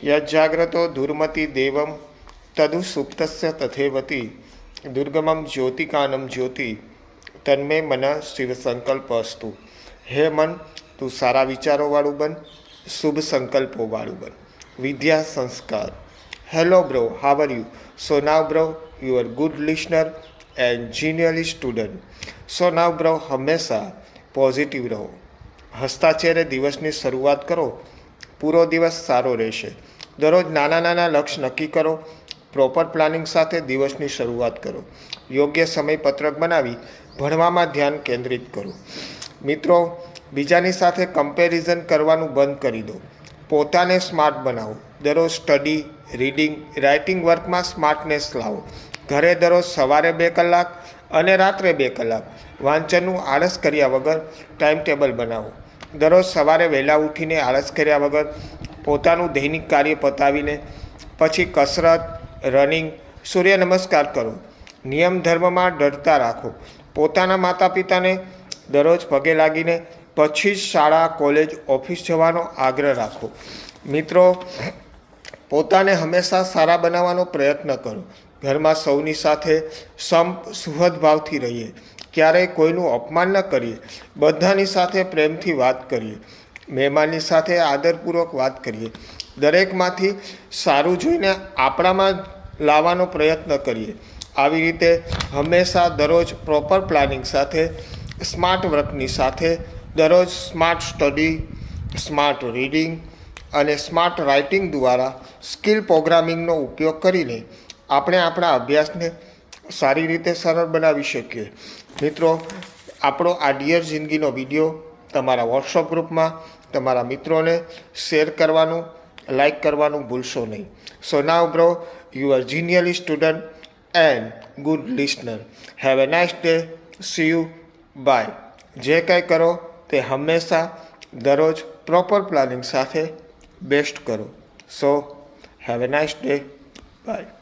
यज्जाग्रतो दुर्मति देवं तदु सुप्तस्य तथेवति दुर्गमं ज्योतिकानं ज्योति तन्मे मन शिव संकल्प अस्तु। हे मन, तू सारा विचारों वाळुं बन, शुभ संकल्पों वाळुं बन। विद्या संस्कार। Hello bro, how are you? So now bro, you are good listener and genuinely student. So now bro, हमेशा पॉजिटिव रहो, हसता चेहरे दिवसनी शरूआत करो, पूरो दिवस सारो रहेशे। दररोज नाना नाना लक्ष्य नक्की करो, प्रोपर प्लानिंग साथे दिवसनी शरूआत करो। योग्य समय पत्रक बनावी भणवामां ध्यान केंद्रित करो। मित्रों, बीजानी साथे कम्पेरिजन करवानुं बंद करी दो। पोताने स्मार्ट बनावो। दररोज स्टडी, रीडिंग, राइटिंग वर्क में स्मार्टनेस लावो। घरे दररोज सवारे 2 कलाक अने रात्रे 2 कलाक वांचनનું આળસ કર્યા વગર ટાઈમ ટેબલ બનાવો। દરરોજ સવારે વહેલા ઉઠીને આળસ કર્યા વગર પોતાનું દૈનિક કાર્ય પતાવીને પછી કસરત, રનિંગ, સૂર્ય નમસ્કાર કરો। નિયમ ધર્મમાં ડરતા રાખો। પોતાના માતા પિતાને દરરોજ પગે લાગીને પછી જ શાળા, કોલેજ, ઓફિસ જવાનો આગ્રહ રાખો। મિત્રો, પોતાને હંમેશા સારા બનાવવાનો પ્રયત્ન કરો। ઘરમાં સૌની સાથે સુહદભાવથી રહીએ। ક્યારેય કોઈનું અપમાન ન કરીએ। બધાની સાથે પ્રેમથી વાત કરીએ। મહેમાનની સાથે આદરપૂર્વક વાત કરીએ। દરેકમાંથી સારું જોઈને આપણામાં લાવવાનો પ્રયત્ન કરીએ। આવી રીતે હંમેશા દરરોજ પ્રોપર પ્લાનિંગ સાથે, સ્માર્ટ વર્કની સાથે દરરોજ સ્માર્ટ સ્ટડી, સ્માર્ટ રીડિંગ અને સ્માર્ટ રાઇટિંગ દ્વારા સ્કિલ પ્રોગ્રામિંગનો ઉપયોગ કરીને આપણે આપણા અભ્યાસને સારી રીતે સરળ બનાવી શકીએ। મિત્રો, આપણો આ ડિયર જિંદગીનો વિડીયો તમારા વોટ્સઅપ ગ્રુપમાં તમારા મિત્રોને શેર કરવાનું, લાઇક કરવાનું ભૂલશો નહીં। So now bro, you are genuinely student and good listener. Have a nice day. See you, bye. જે કંઈ કરો તે હંમેશા દરરોજ પ્રોપર પ્લાનિંગ સાથે બેસ્ટ કરો। So have a nice day, by.